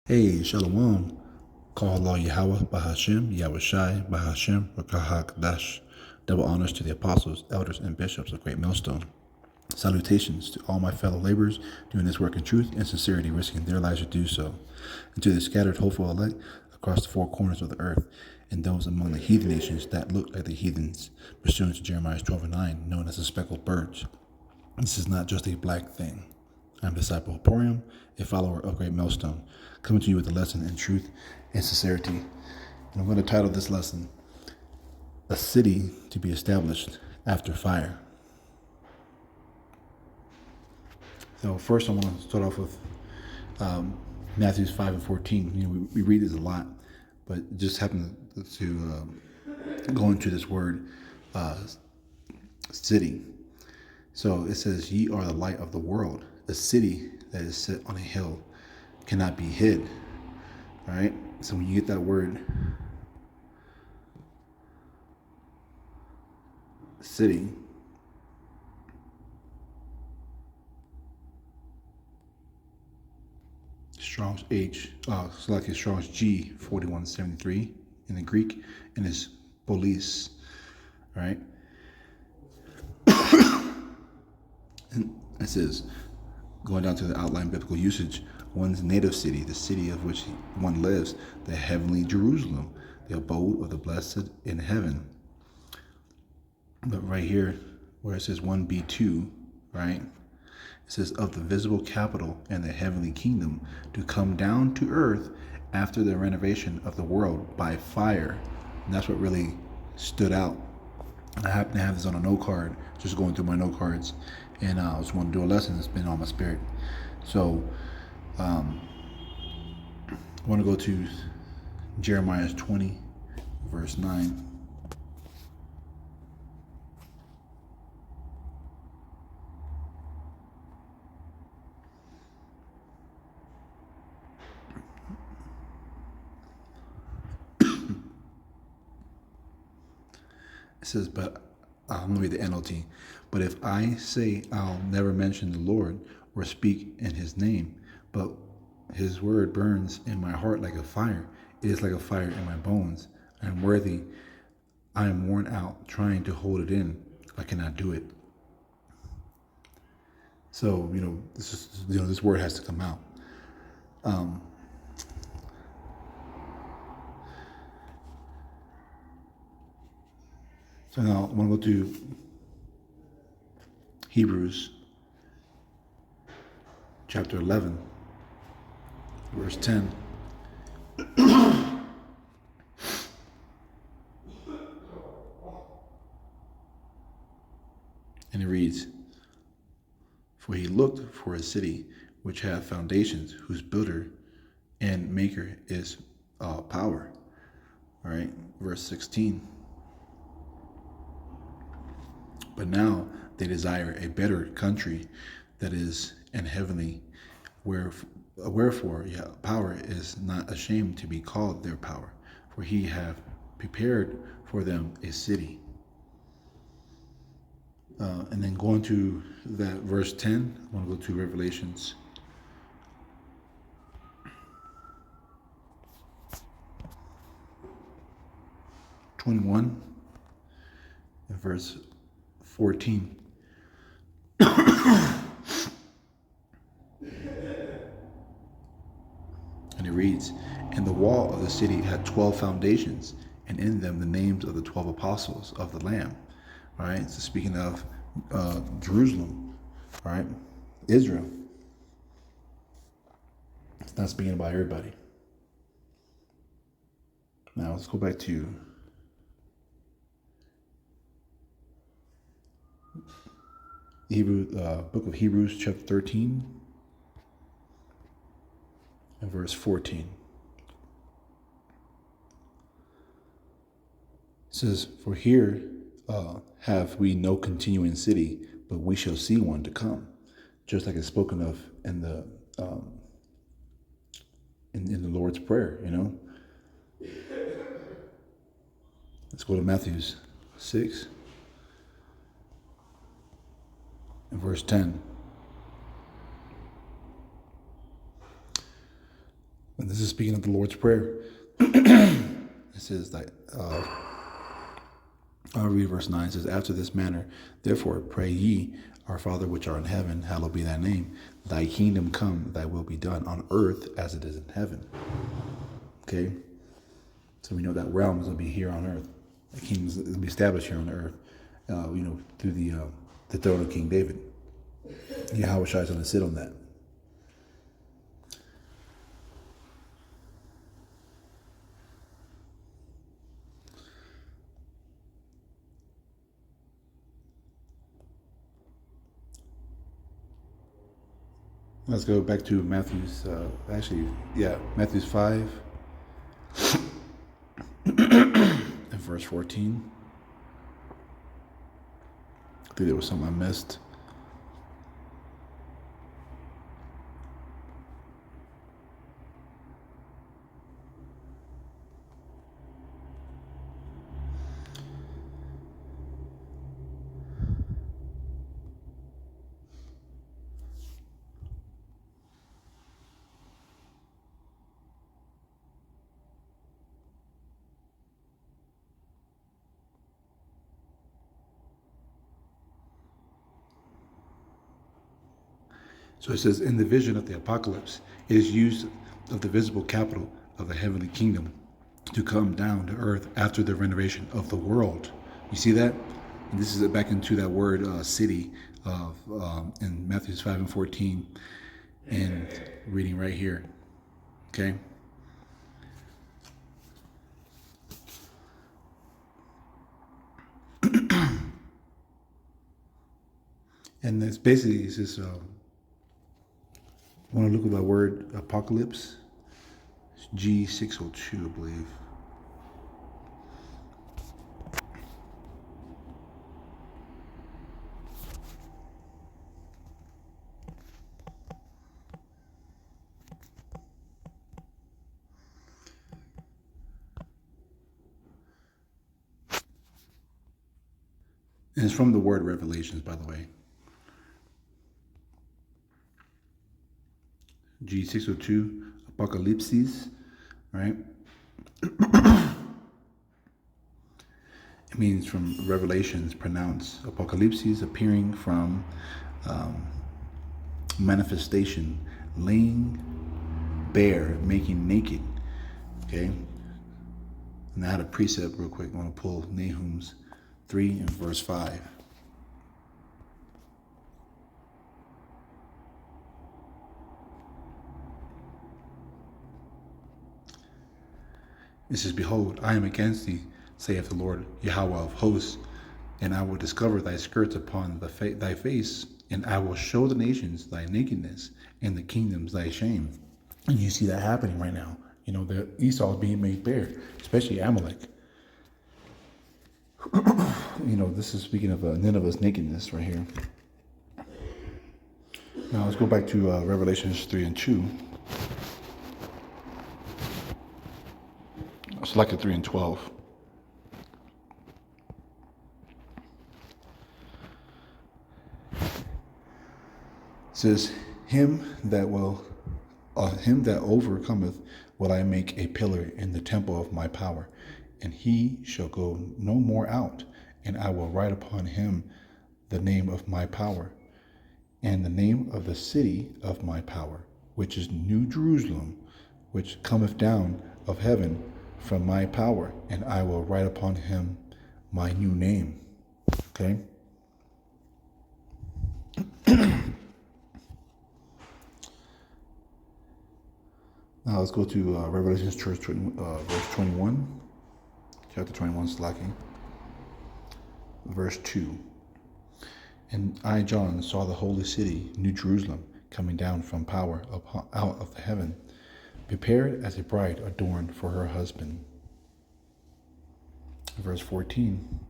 Hey, Shalom. Call Allah Yahweh Bahashem, Yahweh Shai, Bahashem, Rakahak Dash. Double honors to the apostles, elders, and bishops of Great Millstone. Salutations to all my fellow laborers doing this work in truth and sincerity, risking their lives to do so. And to the scattered hopeful elect across the four corners of the earth, and those among the heathen nations that look like the heathens, pursuant to Jeremiah 12:9, known as the speckled birds. This is not just a black thing. I'm Disciple Hoporium, a follower of Great Millstone, coming to you with a lesson in truth and sincerity. And I'm going to title this lesson, A City to be Established After Fire. So first I want to start off with Matthew 5:14. We read this a lot, but it just happened to go into this word, city. So it says, ye are the light of the world. A city that is set on a hill cannot be hid. All right. So when you get that word city, Strong's select Strong's G 4173 in the Greek, and it's police. All right. And it says, going down to the outline biblical usage, one's native city, the city of which one lives, the heavenly Jerusalem, the abode of the blessed in heaven. But right here, where it says 1b2, right? It says, of the visible capital and the heavenly kingdom to come down to earth after the renovation of the world by fire. And that's what really stood out. I happen to have this on a note card, just going through my note cards, and I just want to do a lesson that's been on my spirit. So I want to go to Jeremiah 20, verse 9. It says, but I'm going to read the NLT. But if I say I'll never mention the Lord or speak in his name, but his word burns in my heart like a fire, it is like a fire in my bones. I am worthy. I am worn out trying to hold it in. I cannot do it. So, this word has to come out. So now I'm going to go to Hebrews chapter 11, verse 10. And it reads, for he looked for a city which hath foundations, whose builder and maker is power. All right, verse 16. But now they desire a better country, that is an heavenly, wherefore power is not ashamed to be called their power, for he hath prepared for them a city. And then going to that verse 10, I want to go to Revelations. '21 and verse 14. And it reads, and the wall of the city had 12 foundations, and in them the names of the 12 apostles of the Lamb. All right, so speaking of Jerusalem, all right, Israel. It's not speaking about everybody. Now let's go back to the book of Hebrews, chapter 13, and verse 14. It says, for here have we no continuing city, but we shall see one to come, just like it's spoken of in the in the Lord's Prayer. Let's go to Matthew 6 and verse 10. And this is speaking of the Lord's Prayer. It says that, I'll read verse 9. It says, after this manner, therefore pray ye, our Father which art in heaven, hallowed be thy name. Thy kingdom come, thy will be done on earth as it is in heaven. Okay? So we know that realm is going to be here on earth. The kingdom is going to be established here on earth, through the throne of King David. Yahweh Shai is going to sit on that. Let's go back to Matthew's, Matthew's 5 and verse 14. I think there was something I missed. So it says, in the vision of the apocalypse, it is used of the visible capital of the heavenly kingdom to come down to earth after the renovation of the world. You see that? And this is back into that word city of in Matthew 5 and 14, and reading right here. Okay? And it's basically, it's just, I want to look at that word apocalypse. It's G602, I believe. And it's from the word Revelations, by the way. G602, Apocalypses, right? It means from Revelations, pronounced. Apocalypses, appearing from, manifestation, laying bare, making naked. Okay? And I had a precept real quick. I want to pull Nahum's 3 and verse 5. It says, behold, I am against thee, saith the Lord Yahweh of hosts, and I will discover thy skirts upon thy face, and I will show the nations thy nakedness, and the kingdoms thy shame. And you see that happening right now. You know, the Esau is being made bare, especially Amalek. This is speaking of Nineveh's nakedness right here. Now let's go back to Revelations 3 and 2. Select it 3 and 12. It says, him that overcometh will I make a pillar in the temple of my power, and he shall go no more out, and I will write upon him the name of my power, and the name of the city of my power, which is New Jerusalem, which cometh down of heaven from my power, and I will write upon him my new name. Okay? Now let's go to Revelation verse 21, chapter 21, slacking, verse 2. And I, John, saw the holy city, New Jerusalem, coming down from power out of the heaven, prepared as a bride adorned for her husband. Verse 14.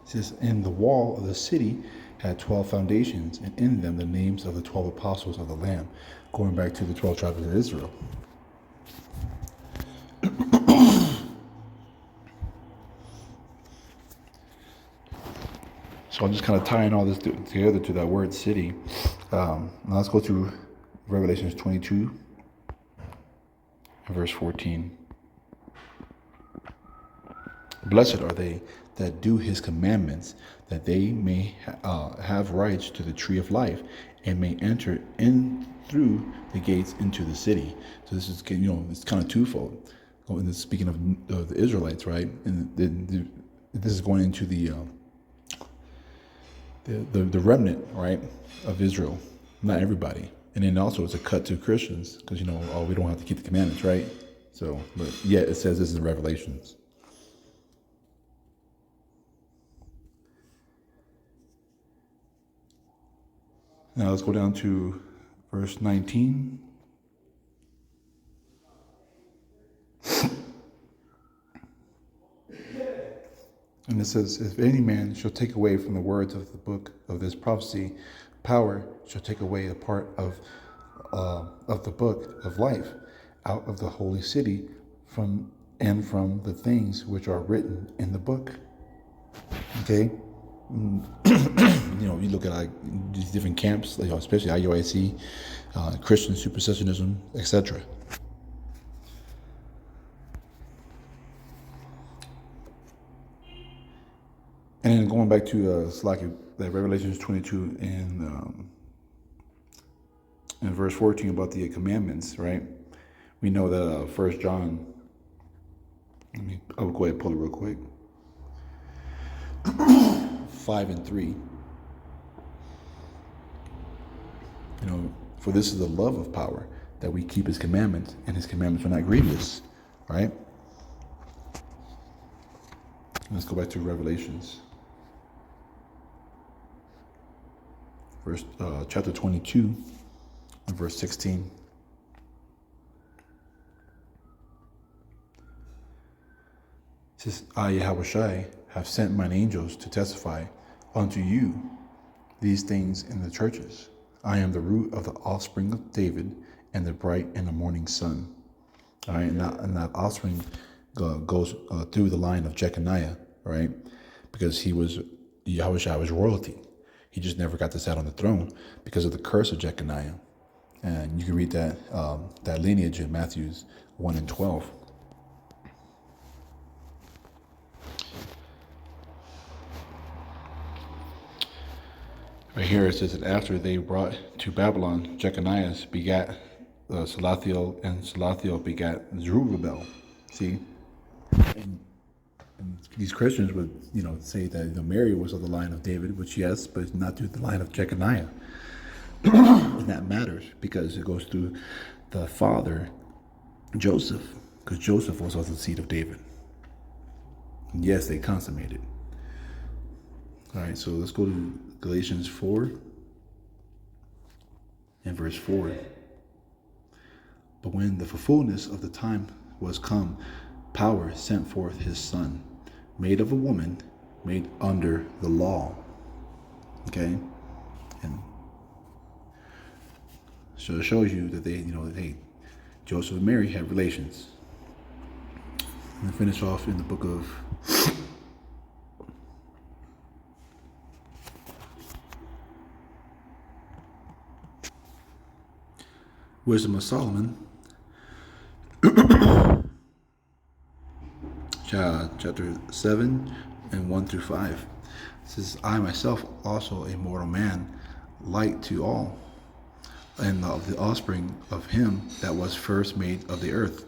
It says, and the wall of the city had 12 foundations, and in them the names of the 12 apostles of the Lamb, going back to the 12 tribes of Israel. So I'm just kind of tying all this together to that word city. Now let's go through Revelations 22, verse 14. Blessed are they that do his commandments, that they may have rights to the tree of life, and may enter in through the gates into the city. So this is, it's kind of twofold. Speaking of the Israelites, right? And this is going into the remnant, right, of Israel, not everybody. And then also it's a cut to Christians because we don't have to keep the commandments, right? So, but yet it says this in Revelations. Now let's go down to verse 19. And it says, if any man shall take away from the words of the book of this prophecy, power shall take away a part of the book of life out of the holy city from the things which are written in the book. Okay. You look at these different camps, especially IUIC, Christian supersessionism, etc. And then going back to Revelations 22 and verse 14 about the commandments, right? We know that 1 John, I'll go ahead and pull it real quick. 5 and 3. For this is the love of power, that we keep his commandments, and his commandments are not grievous, right? Let's go back to Revelations. Chapter 22, and verse 16. It says, I, Yahushai, have sent mine angels to testify unto you these things in the churches. I am the root of the offspring of David, and the bright and the morning sun. All right, and that offspring goes through the line of Jeconiah, right? Because Yahushua was royalty. He just never got to sit on the throne because of the curse of Jeconiah. And you can read that lineage in Matthew 1 and 12. Right here it says that after they brought to Babylon, Jeconiah begat Salathiel, and Salathiel begat Zerubbabel. See? And these Christians would, say that Mary was of the line of David, which yes, but not through the line of Jeconiah. And that matters because it goes through the father, Joseph, because Joseph was of the seed of David. And yes, they consummated. All right, so let's go to Galatians 4 and verse 4. But when the fullness of the time was come, power sent forth his son, made of a woman, made under the law. Okay? And so it shows you that Joseph and Mary had relations. And finish off in the book of Wisdom of Solomon, chapter 7 and 1 through 5. It says, I myself also a mortal man, like to all, and of the offspring of him that was first made of the earth.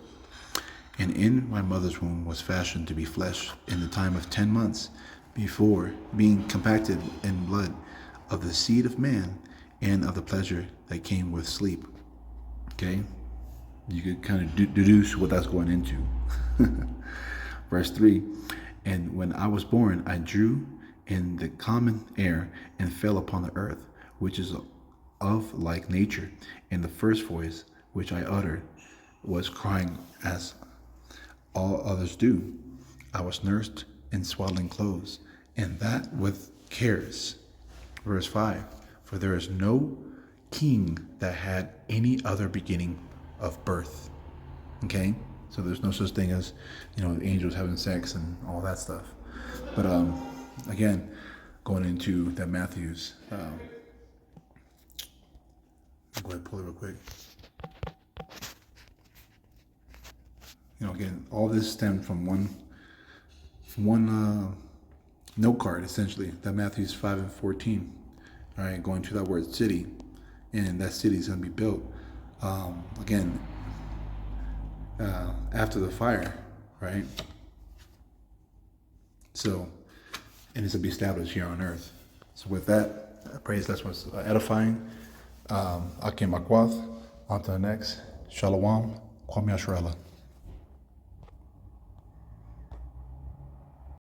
And in my mother's womb was fashioned to be flesh in the time of 10 months, before being compacted in blood, of the seed of man, and of the pleasure that came with sleep. Okay? You could kind of deduce what that's going into. Verse 3, and when I was born, I drew in the common air and fell upon the earth, which is of like nature. And the first voice which I uttered was crying as all others do. I was nursed in swaddling clothes, and that with cares. Verse 5, for there is no king that had any other beginning of birth. Okay? So there's no such thing as, angels having sex and all that stuff. But again, going into that Matthew's. I'll go ahead and pull it real quick. Again, all this stemmed from one note card, essentially, that Matthew's 5:14. All right, going to that word city, and that city is going to be built again after the fire, right? So, and it's to be established here on earth. So with that, I praise that's what's edifying. Akim Akwath. On to the next. Shalom. Kwame Asherella.